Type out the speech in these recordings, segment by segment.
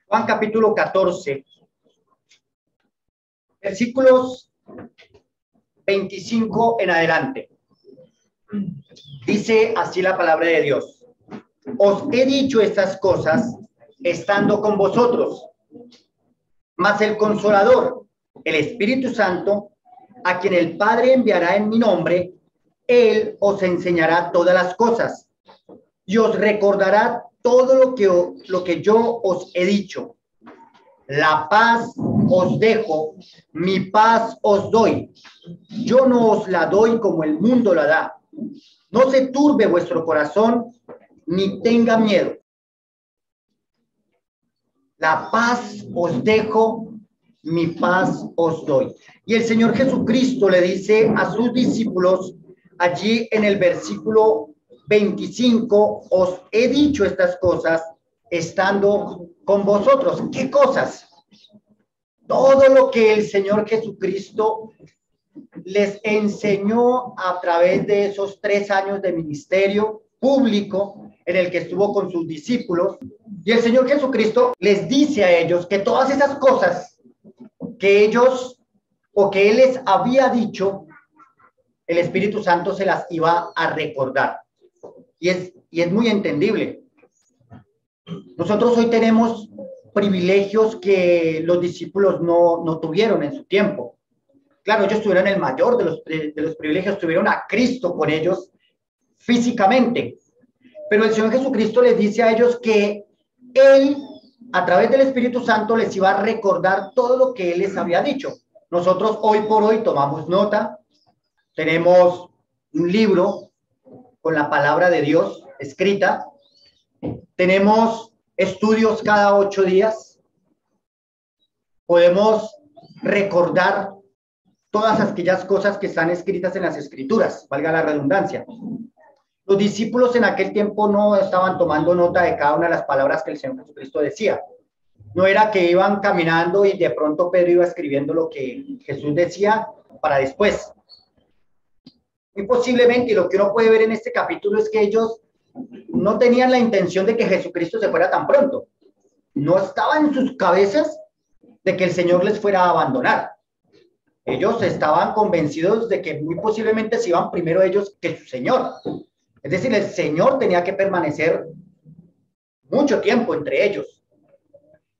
Juan capítulo 14, versículos 25 en adelante. Dice así la palabra de Dios: os he dicho estas cosas estando con vosotros, mas el Consolador, el Espíritu Santo, a quien el Padre enviará en mi nombre, él os enseñará todas las cosas y os recordará todo lo que yo os he dicho. La paz os dejo, mi paz os doy. Yo no os la doy como el mundo la da. No se turbe vuestro corazón, ni tenga miedo. La paz os dejo, mi paz os doy. Y el Señor Jesucristo le dice a sus discípulos allí en el versículo 25, os he dicho estas cosas estando con vosotros. ¿Qué cosas? Todo lo que el Señor Jesucristo les enseñó a través de esos 3 años de ministerio público en el que estuvo con sus discípulos. Y el Señor Jesucristo les dice a ellos que todas esas cosas que ellos o que Él les había dicho, el Espíritu Santo se las iba a recordar. Y es muy entendible. Nosotros hoy tenemos privilegios que los discípulos no tuvieron en su tiempo. Claro, ellos tuvieron el mayor de los privilegios, tuvieron a Cristo con ellos físicamente. Pero el Señor Jesucristo les dice a ellos que Él, a través del Espíritu Santo, les iba a recordar todo lo que Él les había dicho. Nosotros hoy por hoy tomamos nota, tenemos un libro con la palabra de Dios escrita, tenemos estudios cada 8 días, podemos recordar todas aquellas cosas que están escritas en las Escrituras, valga la redundancia. Los discípulos en aquel tiempo no estaban tomando nota de cada una de las palabras que el Señor Jesucristo decía. No era que iban caminando y de pronto Pedro iba escribiendo lo que Jesús decía para después. Muy posiblemente, y lo que uno puede ver en este capítulo es que ellos no tenían la intención de que Jesucristo se fuera tan pronto. No estaba en sus cabezas de que el Señor les fuera a abandonar. Ellos estaban convencidos de que muy posiblemente se iban primero ellos que su Señor. Es decir, el Señor tenía que permanecer mucho tiempo entre ellos.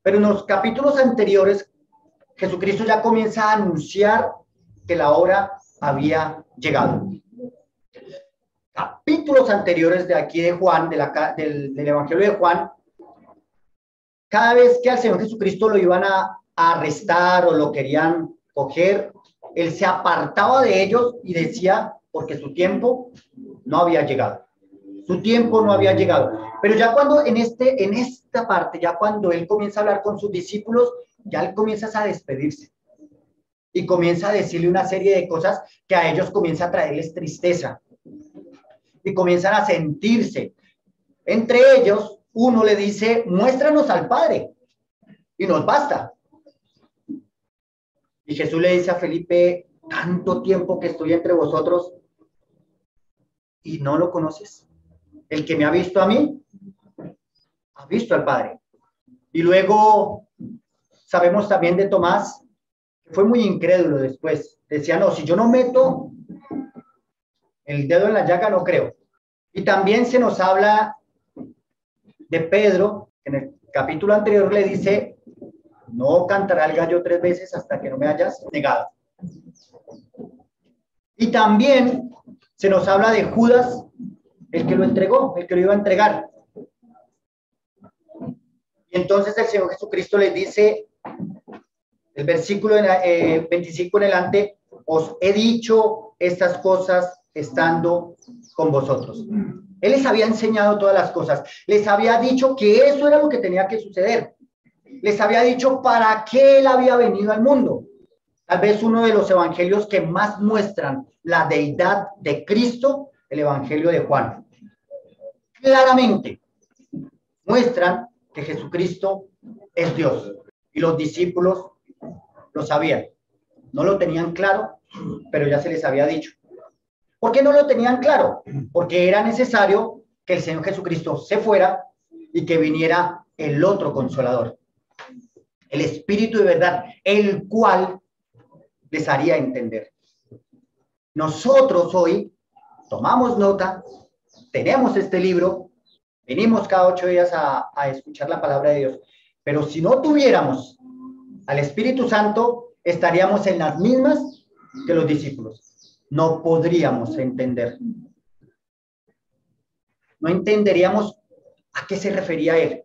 Pero en los capítulos anteriores, Jesucristo ya comienza a anunciar que la hora había llegado. Capítulos anteriores de aquí de Juan, del Evangelio de Juan, cada vez que al Señor Jesucristo lo iban a arrestar o lo querían coger, Él se apartaba de ellos y decía, porque su tiempo no había llegado. Su tiempo no había llegado. Pero ya cuando en esta parte, ya cuando Él comienza a hablar con sus discípulos, ya Él comienza a despedirse. Y comienza a decirle una serie de cosas que a ellos comienza a traerles tristeza. Y comienzan a sentirse. Entre ellos, uno le dice, muéstranos al Padre. Y nos basta. Y Jesús le dice a Felipe, tanto tiempo que estoy entre vosotros y no lo conoces. El que me ha visto a mí, ha visto al Padre. Y luego sabemos también de Tomás, que fue muy incrédulo después. Decía, no, si yo no meto el dedo en la llaga, no creo. Y también se nos habla de Pedro, en el capítulo anterior le dice, no cantará el gallo 3 veces hasta que no me hayas negado. Y también se nos habla de Judas, el que lo entregó, el que lo iba a entregar. Y entonces el Señor Jesucristo les dice, el versículo 25 en adelante, os he dicho estas cosas estando con vosotros. Él les había enseñado todas las cosas, les había dicho que eso era lo que tenía que suceder. Les había dicho para qué Él había venido al mundo. Tal vez uno de los evangelios que más muestran la deidad de Cristo, el Evangelio de Juan. Claramente muestran que Jesucristo es Dios. Y los discípulos lo sabían. No lo tenían claro, pero ya se les había dicho. ¿Por qué no lo tenían claro? Porque era necesario que el Señor Jesucristo se fuera y que viniera el otro Consolador. el Espíritu de verdad, el cual les haría entender. Nosotros hoy tomamos nota, tenemos este libro, venimos cada 8 días a escuchar la palabra de Dios, pero si no tuviéramos al Espíritu Santo, estaríamos en las mismas que los discípulos. No podríamos entender. No entenderíamos a qué se refería él.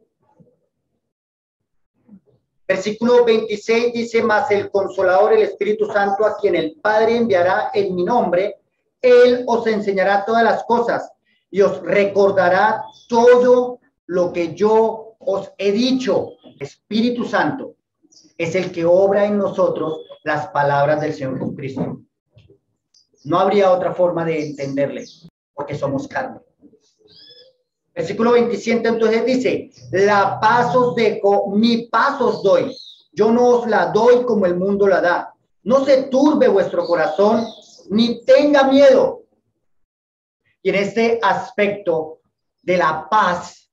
Versículo 26 dice, mas el Consolador, el Espíritu Santo, a quien el Padre enviará en mi nombre, él os enseñará todas las cosas y os recordará todo lo que yo os he dicho. Espíritu Santo es el que obra en nosotros las palabras del Señor Jesucristo. No habría otra forma de entenderle, porque somos carne. Versículo 27 entonces dice, la paz os dejo, mi paz os doy. Yo no os la doy como el mundo la da. No se turbe vuestro corazón, ni tenga miedo. Y en este aspecto de la paz,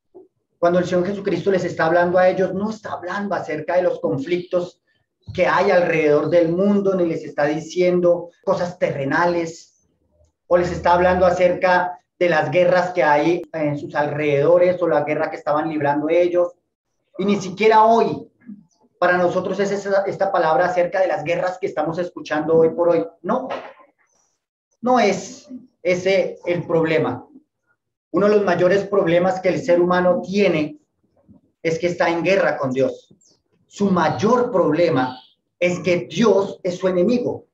cuando el Señor Jesucristo les está hablando a ellos, no está hablando acerca de los conflictos que hay alrededor del mundo, ni les está diciendo cosas terrenales, o les está hablando acerca de las guerras que hay en sus alrededores, o la guerra que estaban librando ellos. Y ni siquiera hoy, para nosotros es esta palabra acerca de las guerras que estamos escuchando hoy por hoy. No, no es ese el problema. Uno de los mayores problemas que el ser humano tiene es que está en guerra con Dios. Su mayor problema es que Dios es su enemigo,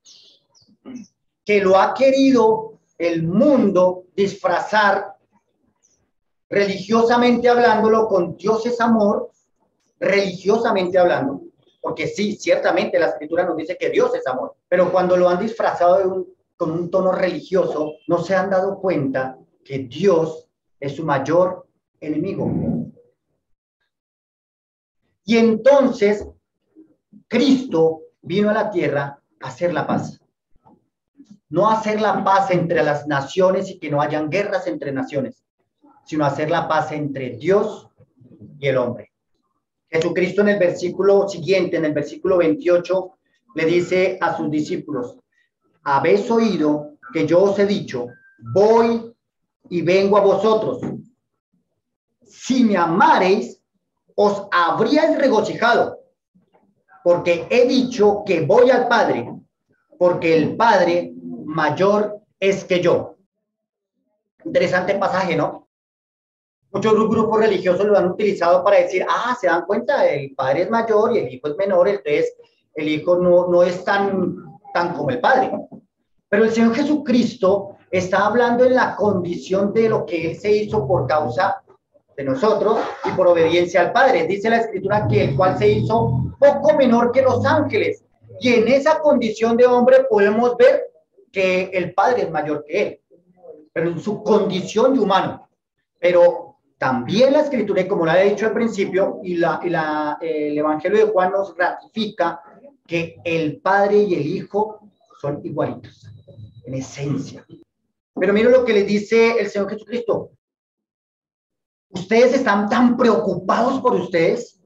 que lo ha querido el mundo disfrazar religiosamente hablándolo con Dios es amor, religiosamente hablando, porque sí, ciertamente la escritura nos dice que Dios es amor, pero cuando lo han disfrazado con un tono religioso, no se han dado cuenta que Dios es su mayor enemigo. Y entonces Cristo vino a la tierra a hacer la paz. No hacer la paz entre las naciones y que no hayan guerras entre naciones, sino hacer la paz entre Dios y el hombre. Jesucristo en el versículo siguiente, en el versículo 28, le dice a sus discípulos, habéis oído que yo os he dicho, voy y vengo a vosotros. Si me amareis, os habríais regocijado, porque he dicho que voy al Padre, porque el Padre mayor es que yo. Interesante pasaje, ¿no? Muchos grupos religiosos lo han utilizado para decir, se dan cuenta, el Padre es mayor y el Hijo es menor, entonces el Hijo no es tan como el Padre. Pero el Señor Jesucristo está hablando en la condición de lo que Él se hizo por causa de nosotros y por obediencia al Padre. Dice la Escritura que el cual se hizo poco menor que los ángeles. Y en esa condición de hombre podemos ver que el Padre es mayor que Él, pero en su condición de humano. Pero también la Escritura, y como lo he dicho al principio, el Evangelio de Juan nos ratifica que el Padre y el Hijo son igualitos en esencia. Pero miren lo que le dice el Señor Jesucristo. Ustedes están tan preocupados por ustedes,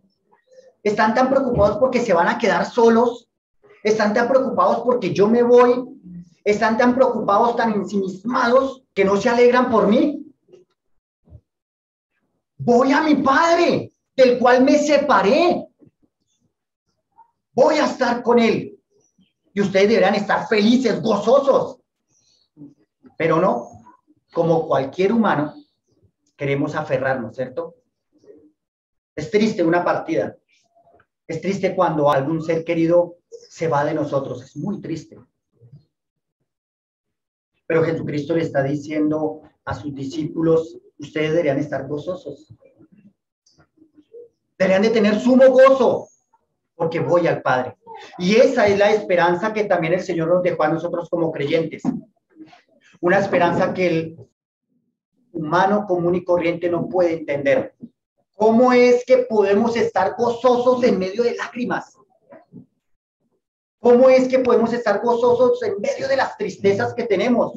están tan preocupados porque se van a quedar solos, están tan preocupados porque yo me voy, están tan preocupados, tan ensimismados que no se alegran por mí. Voy a mi Padre, del cual me separé. Voy a estar con Él. Y ustedes deberán estar felices, gozosos. Pero no, como cualquier humano, queremos aferrarnos, ¿cierto? Es triste una partida. Es triste cuando algún ser querido se va de nosotros. Es muy triste. Pero Jesucristo le está diciendo a sus discípulos, ustedes deberían estar gozosos. Deberían de tener sumo gozo, porque voy al Padre. Y esa es la esperanza que también el Señor nos dejó a nosotros como creyentes. Una esperanza que el humano común y corriente no puede entender. ¿Cómo es que podemos estar gozosos en medio de lágrimas? ¿Cómo es que podemos estar gozosos en medio de las tristezas que tenemos?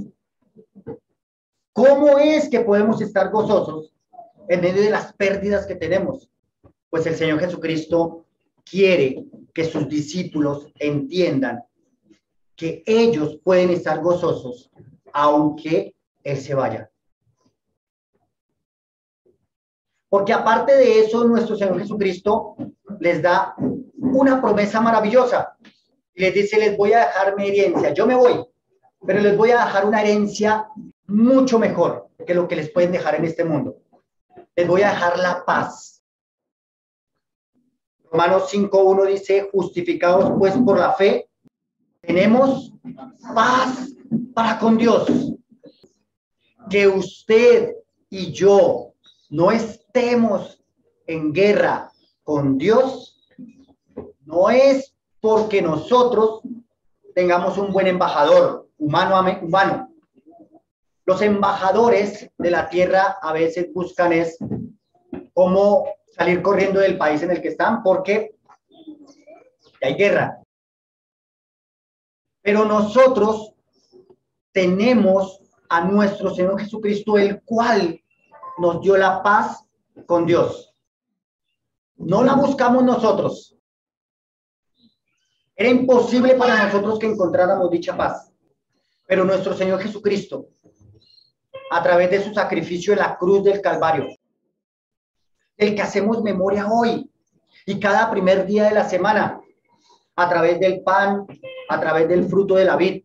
¿Cómo es que podemos estar gozosos en medio de las pérdidas que tenemos? Pues el Señor Jesucristo quiere que sus discípulos entiendan que ellos pueden estar gozosos aunque Él se vaya. Porque aparte de eso, nuestro Señor Jesucristo les da una promesa maravillosa. Les dice, les voy a dejar mi herencia. Yo me voy, pero les voy a dejar una herencia mucho mejor que lo que les pueden dejar en este mundo. Les voy a dejar la paz. Romanos 5:1 dice, justificados pues por la fe, tenemos paz para con Dios. Que usted y yo no estemos en guerra con Dios, no es porque nosotros tengamos un buen embajador humano. Los embajadores de la tierra a veces buscan es cómo salir corriendo del país en el que están porque hay guerra. Pero nosotros tenemos a nuestro Señor Jesucristo, el cual nos dio la paz con Dios. No la buscamos nosotros. Era imposible para nosotros que encontráramos dicha paz. Pero nuestro Señor Jesucristo, a través de su sacrificio en la cruz del Calvario, del que hacemos memoria hoy y cada primer día de la semana, a través del pan, a través del fruto de la vid,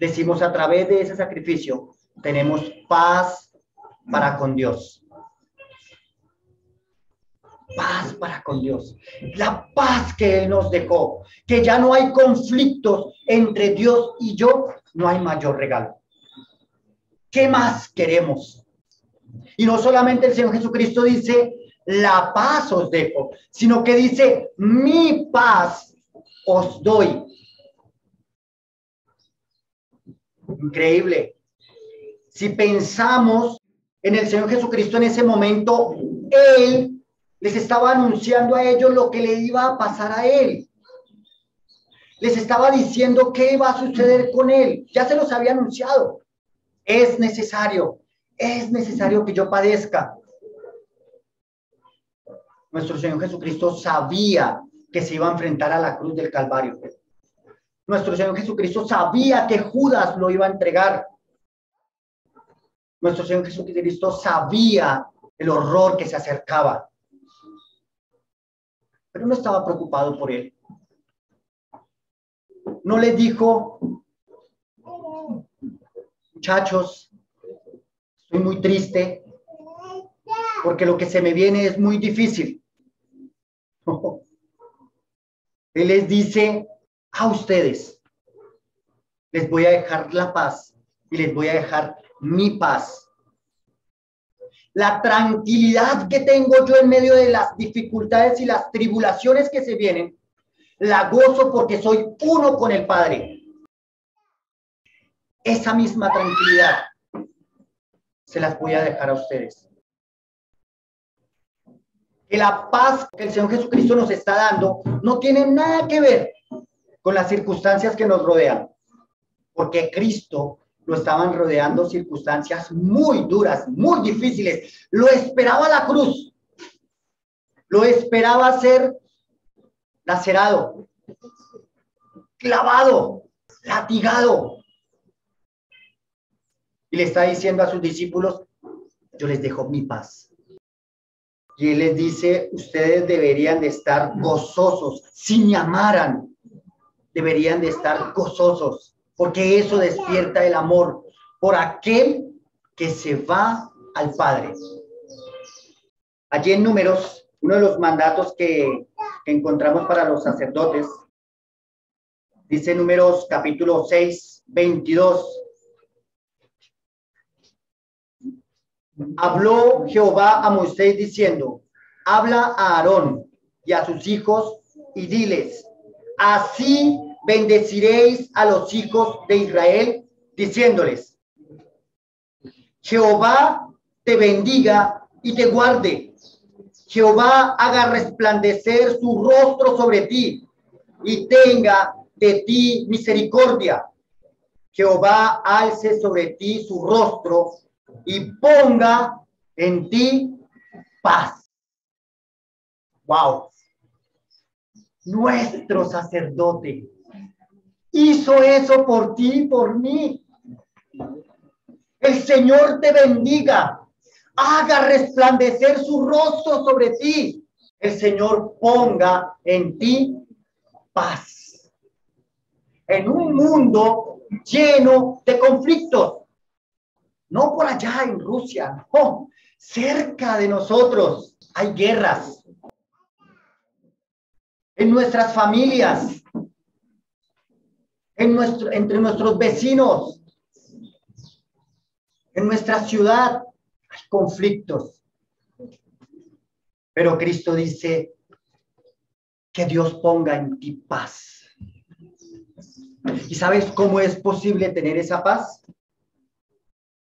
decimos a través de ese sacrificio tenemos paz para con Dios. Paz para con Dios. La paz que Él nos dejó, que ya no hay conflictos entre Dios y yo, no hay mayor regalo. ¿Qué más queremos? Y no solamente el Señor Jesucristo dice, la paz os dejo, sino que dice, mi paz os doy. Increíble. Si pensamos en el Señor Jesucristo en ese momento, Él les estaba anunciando a ellos lo que le iba a pasar a Él. Les estaba diciendo qué iba a suceder con Él. Ya se los había anunciado. Es necesario que yo padezca. Nuestro Señor Jesucristo sabía que se iba a enfrentar a la cruz del Calvario. Nuestro Señor Jesucristo sabía que Judas lo iba a entregar. Nuestro Señor Jesucristo sabía el horror que se acercaba. Pero no estaba preocupado por él. No les dijo, muchachos, estoy muy triste porque lo que se me viene es muy difícil. Él les dice a ustedes, les voy a dejar la paz y les voy a dejar mi paz. La tranquilidad que tengo yo en medio de las dificultades y las tribulaciones que se vienen, la gozo porque soy uno con el Padre. Esa misma tranquilidad se las voy a dejar a ustedes. Que la paz que el Señor Jesucristo nos está dando no tiene nada que ver con las circunstancias que nos rodean, porque Cristo lo estaban rodeando circunstancias muy duras, muy difíciles. Lo esperaba la cruz, lo esperaba ser lacerado, clavado, latigado. Y le está diciendo a sus discípulos, yo les dejo mi paz. Y Él les dice, ustedes deberían de estar gozosos. Si me amaran, deberían de estar gozosos, porque eso despierta el amor por aquel que se va al Padre. Allí en Números, uno de los mandatos que encontramos para los sacerdotes, dice Números capítulo 6, 22. Habló Jehová a Moisés diciendo, habla a Aarón y a sus hijos y diles, así bendeciréis a los hijos de Israel, diciéndoles, Jehová te bendiga y te guarde. Jehová haga resplandecer su rostro sobre ti y tenga de ti misericordia. Jehová alce sobre ti su rostro y ponga en ti paz. Wow. Nuestro sacerdote hizo eso por ti y por mí. El Señor te bendiga. Haga resplandecer su rostro sobre ti. El Señor ponga en ti paz. En un mundo lleno de conflictos. No por allá en Rusia, no. Cerca de nosotros hay guerras. En nuestras familias. Entre nuestros vecinos. En nuestra ciudad hay conflictos. Pero Cristo dice que Dios ponga en ti paz. ¿Y sabes cómo es posible tener esa paz?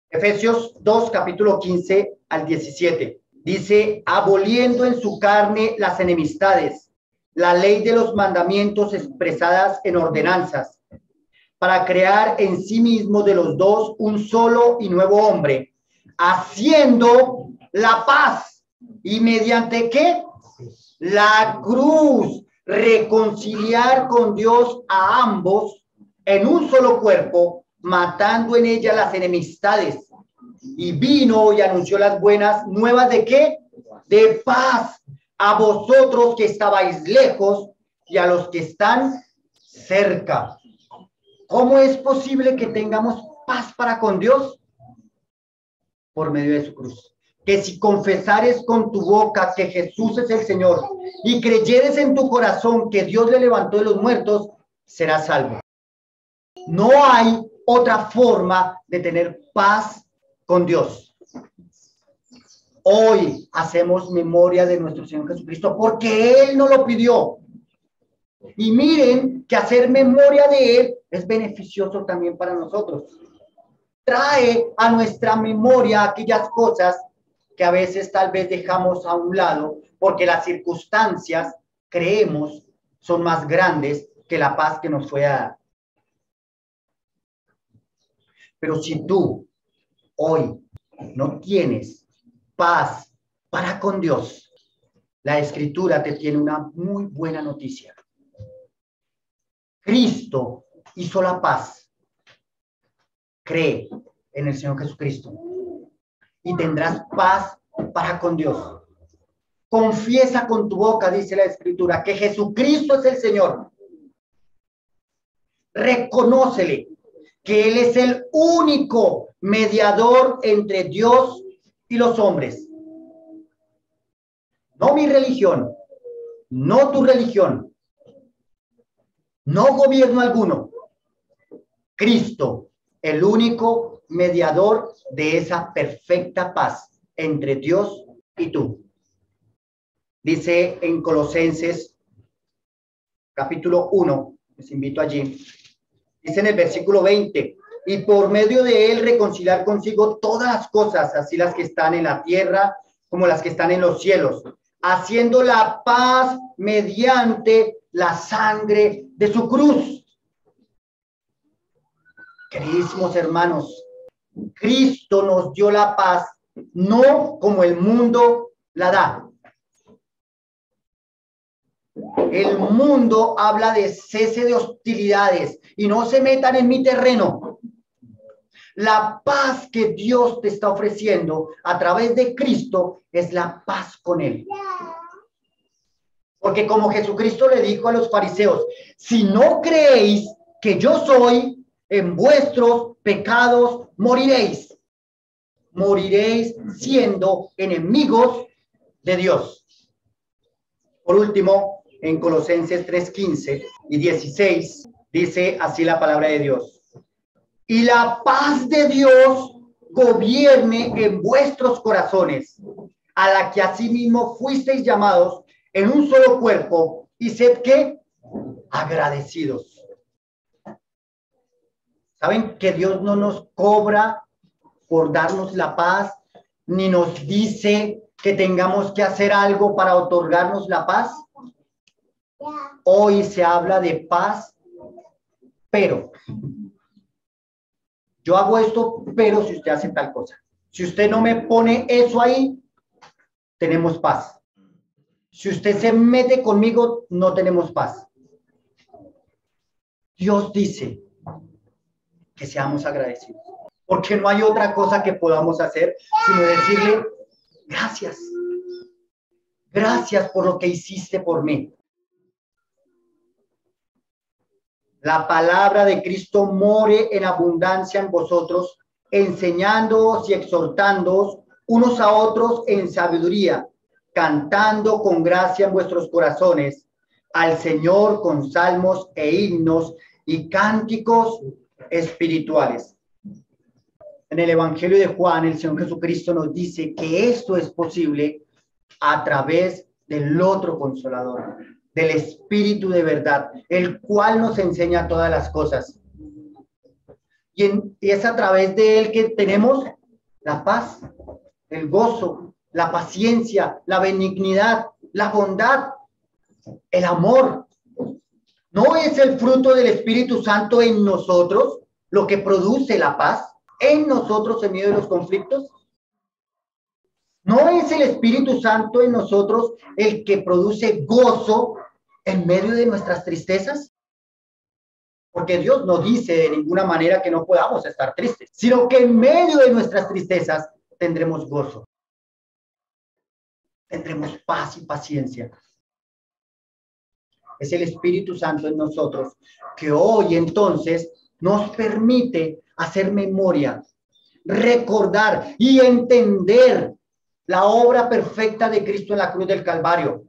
Efesios 2, capítulo 15 al 17. Dice, aboliendo en su carne las enemistades, la ley de los mandamientos expresadas en ordenanzas, para crear en sí mismo de los dos un solo y nuevo hombre, haciendo la paz. ¿Y mediante qué? La cruz, reconciliar con Dios a ambos en un solo cuerpo, matando en ella las enemistades. Y vino y anunció las buenas nuevas ¿de qué? De paz a vosotros que estabais lejos y a los que están cerca. ¿Cómo es posible que tengamos paz para con Dios? Por medio de su cruz. Que si confesares con tu boca que Jesús es el Señor y creyeres en tu corazón que Dios le levantó de los muertos, serás salvo. No hay otra forma de tener paz con Dios. Hoy hacemos memoria de nuestro Señor Jesucristo porque Él nos lo pidió. Y miren que hacer memoria de Él es beneficioso también para nosotros. Trae a nuestra memoria aquellas cosas que a veces tal vez dejamos a un lado porque las circunstancias, creemos, son más grandes que la paz que nos fue dada. Pero si tú hoy no tienes paz para con Dios, la Escritura te tiene una muy buena noticia. Cristo hizo la paz. Cree en el Señor Jesucristo y tendrás paz para con Dios. Confiesa con tu boca, dice la Escritura, que Jesucristo es el Señor. Reconócele que Él es el único mediador entre Dios y los hombres. No mi religión, no tu religión, no gobierno alguno. Cristo, el único mediador de esa perfecta paz entre Dios y tú. Dice en Colosenses, capítulo 1, les invito allí, dice en el versículo 20, y por medio de él reconciliar consigo todas las cosas, así las que están en la tierra como las que están en los cielos, haciendo la paz mediante la sangre de su cruz. Queridísimos hermanos, Cristo nos dio la paz, no como el mundo la da. El mundo habla de cese de hostilidades y no se metan en mi terreno. La paz que Dios te está ofreciendo a través de Cristo es la paz con Él. Porque como Jesucristo le dijo a los fariseos, si no creéis que yo soy, en vuestros pecados moriréis. Moriréis siendo enemigos de Dios. Por último, en Colosenses 3:15 y 16, dice así la palabra de Dios. Y la paz de Dios gobierne en vuestros corazones, a la que asimismo fuisteis llamados en un solo cuerpo, y sed ¿qué? Agradecidos. ¿Saben que Dios no nos cobra por darnos la paz, ni nos dice que tengamos que hacer algo para otorgarnos la paz? Hoy se habla de paz, pero yo hago esto, pero si usted hace tal cosa. Si usted no me pone eso ahí, tenemos paz. Si usted se mete conmigo, no tenemos paz. Dios dice que seamos agradecidos, porque no hay otra cosa que podamos hacer sino decirle gracias. Gracias por lo que hiciste por mí. La palabra de Cristo more en abundancia en vosotros, enseñándoos y exhortándoos unos a otros en sabiduría, cantando con gracia en vuestros corazones al Señor con salmos e himnos y cánticos espirituales. En el Evangelio de Juan, el Señor Jesucristo nos dice que esto es posible a través del otro Consolador, del Espíritu de verdad, el cual nos enseña todas las cosas. Y es a través de él que tenemos la paz, el gozo, la paciencia, la benignidad, la bondad, el amor. ¿No es el fruto del Espíritu Santo en nosotros lo que produce la paz en nosotros en medio de los conflictos? ¿No es el Espíritu Santo en nosotros el que produce gozo en medio de nuestras tristezas? Porque Dios no dice de ninguna manera que no podamos estar tristes, sino que en medio de nuestras tristezas tendremos gozo, tendremos paz y paciencia. Es el Espíritu Santo en nosotros que hoy entonces nos permite hacer memoria, recordar y entender la obra perfecta de Cristo en la cruz del Calvario.